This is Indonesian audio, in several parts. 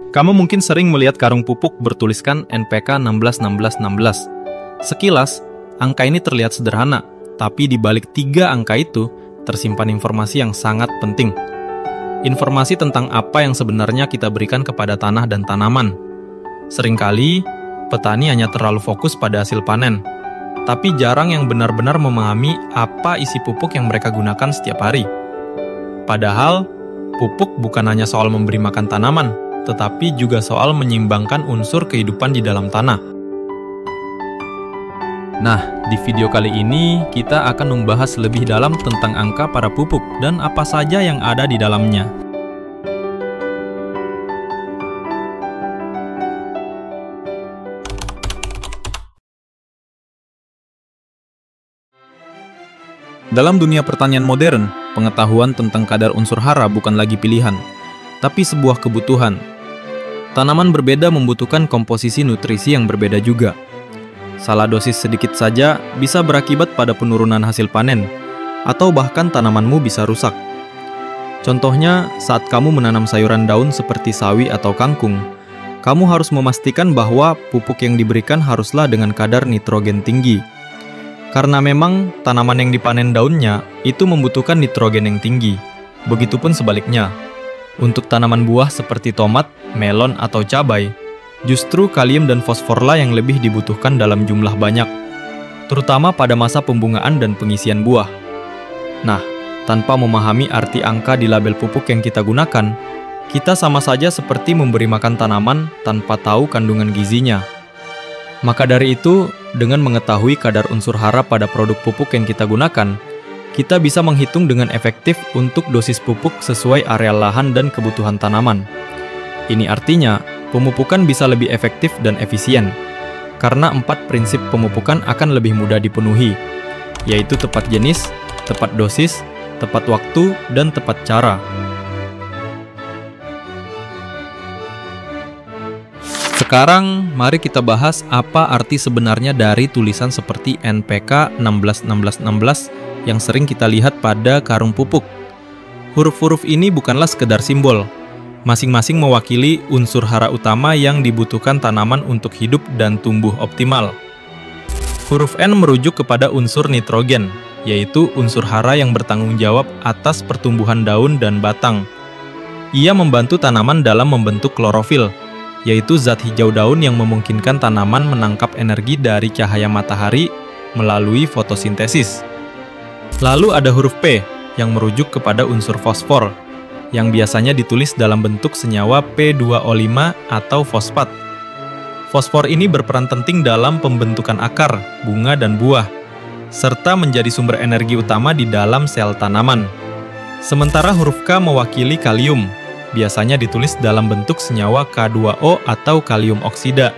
Kamu mungkin sering melihat karung pupuk bertuliskan NPK 161616. Sekilas, angka ini terlihat sederhana, tapi di balik 3 angka itu tersimpan informasi yang sangat penting. Informasi tentang apa yang sebenarnya kita berikan kepada tanah dan tanaman. Seringkali, petani hanya terlalu fokus pada hasil panen, tapi jarang yang benar-benar memahami apa isi pupuk yang mereka gunakan setiap hari. Padahal, pupuk bukan hanya soal memberi makan tanaman, tetapi juga soal menyeimbangkan unsur kehidupan di dalam tanah. Nah, di video kali ini kita akan membahas lebih dalam tentang angka pada pupuk dan apa saja yang ada di dalamnya. Dalam dunia pertanian modern, pengetahuan tentang kadar unsur hara bukan lagi pilihan, tapi sebuah kebutuhan. Tanaman berbeda membutuhkan komposisi nutrisi yang berbeda juga. Salah dosis sedikit saja bisa berakibat pada penurunan hasil panen, atau bahkan tanamanmu bisa rusak. Contohnya, saat kamu menanam sayuran daun seperti sawi atau kangkung, kamu harus memastikan bahwa pupuk yang diberikan haruslah dengan kadar nitrogen tinggi. Karena memang tanaman yang dipanen daunnya itu membutuhkan nitrogen yang tinggi. Begitupun sebaliknya. Untuk tanaman buah seperti tomat, melon, atau cabai, justru kalium dan fosforlah yang lebih dibutuhkan dalam jumlah banyak, terutama pada masa pembungaan dan pengisian buah. Nah, tanpa memahami arti angka di label pupuk yang kita gunakan, kita sama saja seperti memberi makan tanaman tanpa tahu kandungan gizinya. Maka dari itu, dengan mengetahui kadar unsur hara pada produk pupuk yang kita gunakan, kita bisa menghitung dengan efektif untuk dosis pupuk sesuai area lahan dan kebutuhan tanaman. Ini artinya, pemupukan bisa lebih efektif dan efisien, karena 4 prinsip pemupukan akan lebih mudah dipenuhi, yaitu tepat jenis, tepat dosis, tepat waktu, dan tepat cara. Sekarang, mari kita bahas apa arti sebenarnya dari tulisan seperti NPK 161616 yang sering kita lihat pada karung pupuk. Huruf-huruf ini bukanlah sekedar simbol. Masing-masing mewakili unsur hara utama yang dibutuhkan tanaman untuk hidup dan tumbuh optimal. Huruf N merujuk kepada unsur nitrogen, yaitu unsur hara yang bertanggung jawab atas pertumbuhan daun dan batang. Ia membantu tanaman dalam membentuk klorofil, yaitu zat hijau daun yang memungkinkan tanaman menangkap energi dari cahaya matahari melalui fotosintesis. Lalu ada huruf P yang merujuk kepada unsur fosfor, yang biasanya ditulis dalam bentuk senyawa P2O5 atau fosfat. Fosfor ini berperan penting dalam pembentukan akar, bunga, dan buah, serta menjadi sumber energi utama di dalam sel tanaman. Sementara huruf K mewakili kalium, biasanya ditulis dalam bentuk senyawa K2O atau kalium oksida.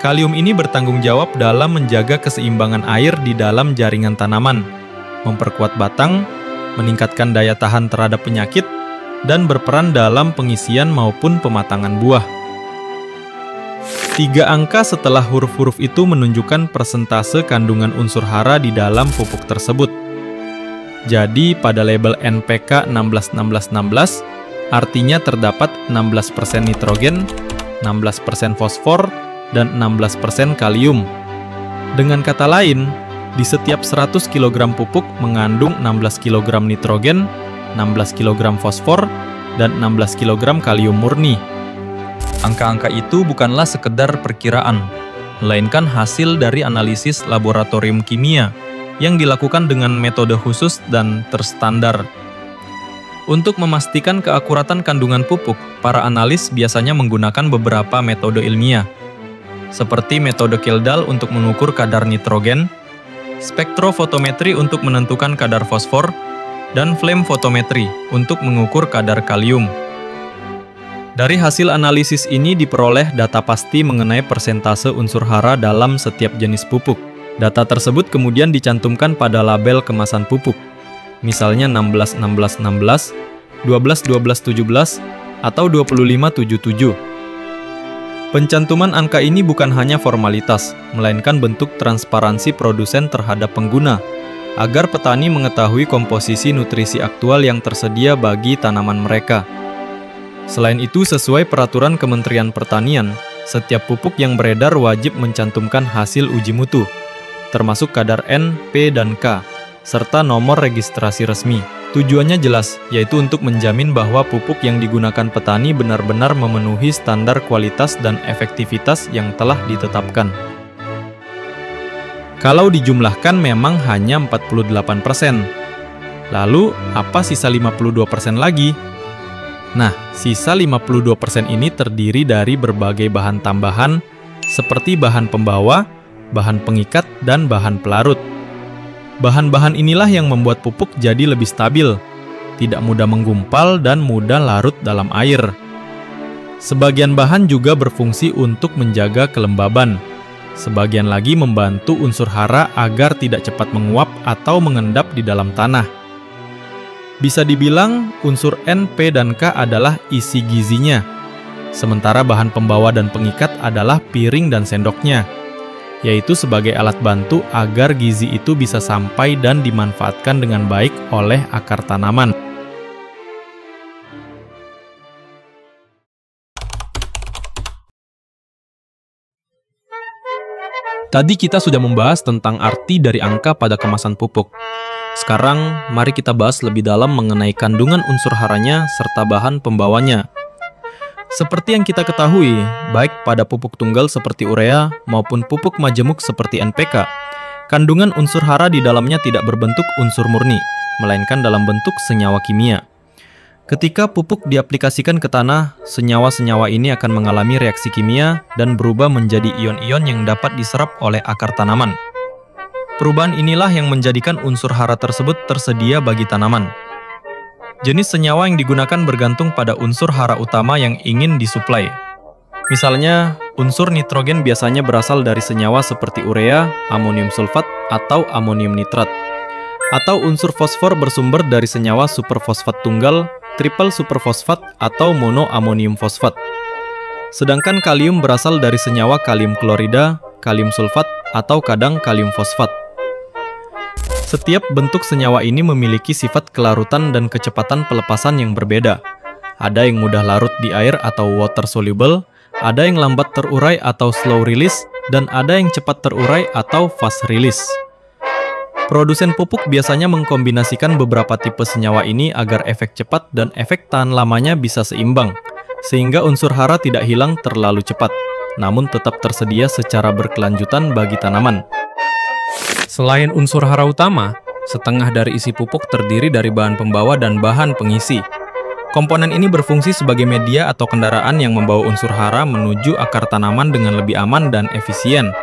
Kalium ini bertanggung jawab dalam menjaga keseimbangan air di dalam jaringan tanaman, memperkuat batang, meningkatkan daya tahan terhadap penyakit, dan berperan dalam pengisian maupun pematangan buah. 3 angka setelah huruf-huruf itu menunjukkan persentase kandungan unsur hara di dalam pupuk tersebut. Jadi, pada label NPK 161616, artinya terdapat 16% nitrogen, 16% fosfor, dan 16% kalium. Dengan kata lain, di setiap 100 kg pupuk mengandung 16 kg nitrogen, 16 kg fosfor, dan 16 kg kalium murni. Angka-angka itu bukanlah sekedar perkiraan, melainkan hasil dari analisis laboratorium kimia yang dilakukan dengan metode khusus dan terstandar. Untuk memastikan keakuratan kandungan pupuk, para analis biasanya menggunakan beberapa metode ilmiah, seperti metode Kjeldahl untuk mengukur kadar nitrogen, spektrofotometri untuk menentukan kadar fosfor, dan flame fotometri untuk mengukur kadar kalium. Dari hasil analisis ini diperoleh data pasti mengenai persentase unsur hara dalam setiap jenis pupuk. Data tersebut kemudian dicantumkan pada label kemasan pupuk, misalnya 16-16-16, 12-12-17, atau 25-77. Pencantuman angka ini bukan hanya formalitas, melainkan bentuk transparansi produsen terhadap pengguna, agar petani mengetahui komposisi nutrisi aktual yang tersedia bagi tanaman mereka. Selain itu, sesuai peraturan Kementerian Pertanian, setiap pupuk yang beredar wajib mencantumkan hasil uji mutu, termasuk kadar N, P, dan K, serta nomor registrasi resmi. Tujuannya jelas, yaitu untuk menjamin bahwa pupuk yang digunakan petani benar-benar memenuhi standar kualitas dan efektivitas yang telah ditetapkan. Kalau dijumlahkan memang hanya 48%. Lalu, apa sisa 52% lagi? Nah, sisa 52% ini terdiri dari berbagai bahan tambahan seperti bahan pembawa, bahan pengikat, dan bahan pelarut. Bahan-bahan inilah yang membuat pupuk jadi lebih stabil, tidak mudah menggumpal dan mudah larut dalam air. Sebagian bahan juga berfungsi untuk menjaga kelembaban. Sebagian lagi membantu unsur hara agar tidak cepat menguap atau mengendap di dalam tanah. Bisa dibilang unsur N, P, dan K adalah isi gizinya, sementara bahan pembawa dan pengikat adalah piring dan sendoknya, yaitu sebagai alat bantu agar gizi itu bisa sampai dan dimanfaatkan dengan baik oleh akar tanaman. Tadi kita sudah membahas tentang arti dari angka pada kemasan pupuk. Sekarang, mari kita bahas lebih dalam mengenai kandungan unsur haranya serta bahan pembawanya. Seperti yang kita ketahui, baik pada pupuk tunggal seperti urea maupun pupuk majemuk seperti NPK, kandungan unsur hara di dalamnya tidak berbentuk unsur murni, melainkan dalam bentuk senyawa kimia. Ketika pupuk diaplikasikan ke tanah, senyawa-senyawa ini akan mengalami reaksi kimia dan berubah menjadi ion-ion yang dapat diserap oleh akar tanaman. Perubahan inilah yang menjadikan unsur hara tersebut tersedia bagi tanaman. Jenis senyawa yang digunakan bergantung pada unsur hara utama yang ingin disuplai. Misalnya, unsur nitrogen biasanya berasal dari senyawa seperti urea, amonium sulfat, atau amonium nitrat. Atau unsur fosfor bersumber dari senyawa superfosfat tunggal, triple superfosfat, atau monoamonium fosfat. Sedangkan kalium berasal dari senyawa kalium klorida, kalium sulfat, atau kadang kalium fosfat. Setiap bentuk senyawa ini memiliki sifat kelarutan dan kecepatan pelepasan yang berbeda. Ada yang mudah larut di air atau water soluble, ada yang lambat terurai atau slow release, dan ada yang cepat terurai atau fast release. Produsen pupuk biasanya mengkombinasikan beberapa tipe senyawa ini agar efek cepat dan efek tahan lamanya bisa seimbang, sehingga unsur hara tidak hilang terlalu cepat, namun tetap tersedia secara berkelanjutan bagi tanaman. Selain unsur hara utama, setengah dari isi pupuk terdiri dari bahan pembawa dan bahan pengisi. Komponen ini berfungsi sebagai media atau kendaraan yang membawa unsur hara menuju akar tanaman dengan lebih aman dan efisien.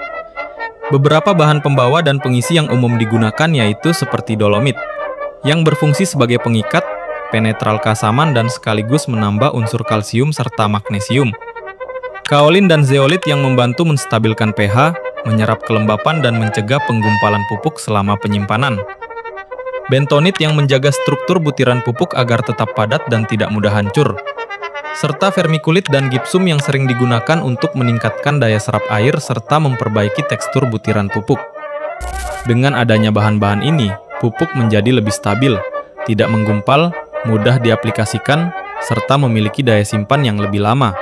Beberapa bahan pembawa dan pengisi yang umum digunakan yaitu seperti dolomit, yang berfungsi sebagai pengikat, penetral keasaman dan sekaligus menambah unsur kalsium serta magnesium. Kaolin dan zeolit yang membantu menstabilkan pH, menyerap kelembapan dan mencegah penggumpalan pupuk selama penyimpanan. Bentonit yang menjaga struktur butiran pupuk agar tetap padat dan tidak mudah hancur. Serta vermikulit dan gipsum yang sering digunakan untuk meningkatkan daya serap air serta memperbaiki tekstur butiran pupuk. Dengan adanya bahan-bahan ini, pupuk menjadi lebih stabil, tidak menggumpal, mudah diaplikasikan, serta memiliki daya simpan yang lebih lama.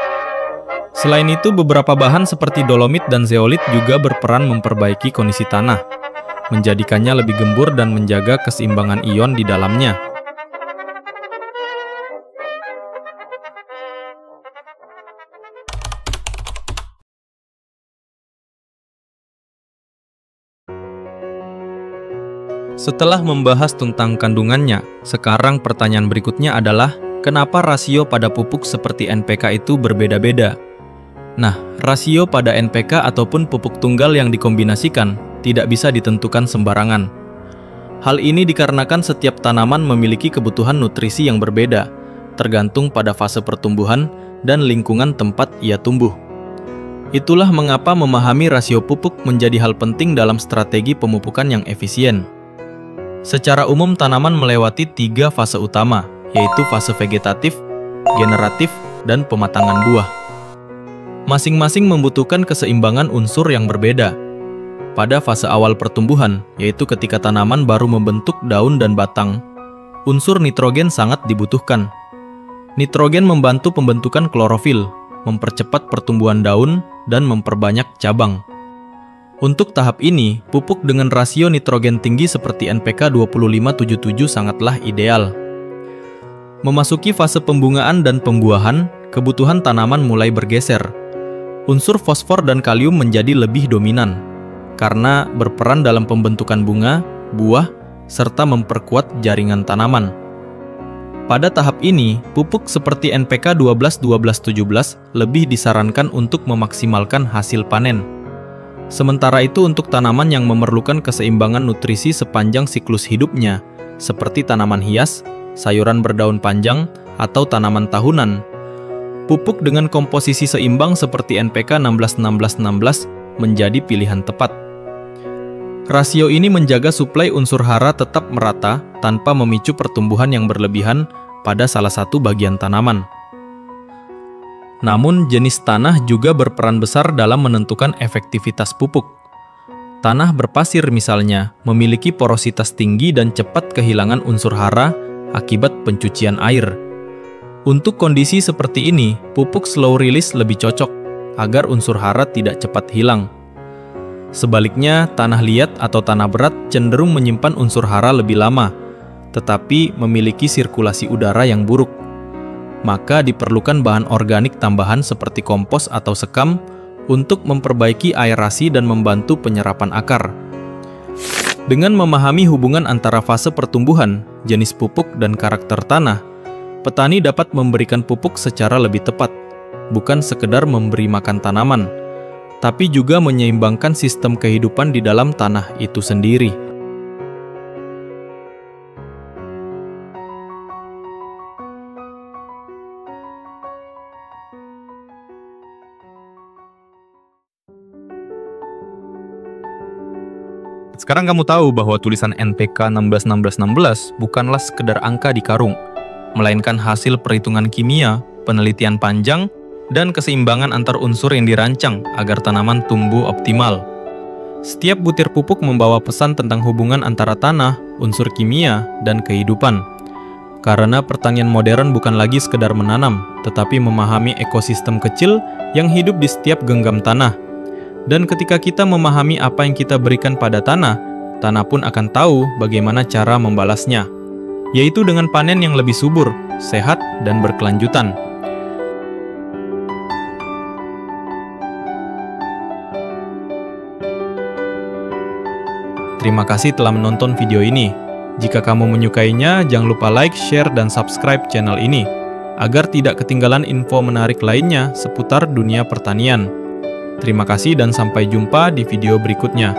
Selain itu, beberapa bahan seperti dolomit dan zeolit juga berperan memperbaiki kondisi tanah, menjadikannya lebih gembur dan menjaga keseimbangan ion di dalamnya. Setelah membahas tentang kandungannya, sekarang pertanyaan berikutnya adalah, kenapa rasio pada pupuk seperti NPK itu berbeda-beda? Nah, rasio pada NPK ataupun pupuk tunggal yang dikombinasikan tidak bisa ditentukan sembarangan. Hal ini dikarenakan setiap tanaman memiliki kebutuhan nutrisi yang berbeda, tergantung pada fase pertumbuhan dan lingkungan tempat ia tumbuh. Itulah mengapa memahami rasio pupuk menjadi hal penting dalam strategi pemupukan yang efisien. Secara umum, tanaman melewati 3 fase utama, yaitu fase vegetatif, generatif, dan pematangan buah. Masing-masing membutuhkan keseimbangan unsur yang berbeda. Pada fase awal pertumbuhan, yaitu ketika tanaman baru membentuk daun dan batang, unsur nitrogen sangat dibutuhkan. Nitrogen membantu pembentukan klorofil, mempercepat pertumbuhan daun, dan memperbanyak cabang. Untuk tahap ini, pupuk dengan rasio nitrogen tinggi seperti NPK 2577 sangatlah ideal. Memasuki fase pembungaan dan pembuahan, kebutuhan tanaman mulai bergeser. Unsur fosfor dan kalium menjadi lebih dominan, karena berperan dalam pembentukan bunga, buah, serta memperkuat jaringan tanaman. Pada tahap ini, pupuk seperti NPK 12-12-17 lebih disarankan untuk memaksimalkan hasil panen. Sementara itu untuk tanaman yang memerlukan keseimbangan nutrisi sepanjang siklus hidupnya, seperti tanaman hias, sayuran berdaun panjang, atau tanaman tahunan, pupuk dengan komposisi seimbang seperti NPK 16-16-16 menjadi pilihan tepat. Rasio ini menjaga suplai unsur hara tetap merata tanpa memicu pertumbuhan yang berlebihan pada salah satu bagian tanaman. Namun, jenis tanah juga berperan besar dalam menentukan efektivitas pupuk. Tanah berpasir misalnya memiliki porositas tinggi dan cepat kehilangan unsur hara akibat pencucian air. Untuk kondisi seperti ini, pupuk slow release lebih cocok agar unsur hara tidak cepat hilang. Sebaliknya, tanah liat atau tanah berat cenderung menyimpan unsur hara lebih lama, tetapi memiliki sirkulasi udara yang buruk. Maka diperlukan bahan organik tambahan seperti kompos atau sekam untuk memperbaiki aerasi dan membantu penyerapan akar. Dengan memahami hubungan antara fase pertumbuhan, jenis pupuk, dan karakter tanah, petani dapat memberikan pupuk secara lebih tepat, bukan sekedar memberi makan tanaman, tapi juga menyeimbangkan sistem kehidupan di dalam tanah itu sendiri. Sekarang kamu tahu bahwa tulisan NPK 16-16-16 bukanlah sekedar angka di karung, melainkan hasil perhitungan kimia, penelitian panjang, dan keseimbangan antar unsur yang dirancang agar tanaman tumbuh optimal. Setiap butir pupuk membawa pesan tentang hubungan antara tanah, unsur kimia, dan kehidupan. Karena pertanian modern bukan lagi sekedar menanam, tetapi memahami ekosistem kecil yang hidup di setiap genggam tanah. Dan ketika kita memahami apa yang kita berikan pada tanah, tanah pun akan tahu bagaimana cara membalasnya, yaitu dengan panen yang lebih subur, sehat, dan berkelanjutan. Terima kasih telah menonton video ini. Jika kamu menyukainya, jangan lupa like, share, dan subscribe channel ini, agar tidak ketinggalan info menarik lainnya seputar dunia pertanian. Terima kasih dan sampai jumpa di video berikutnya.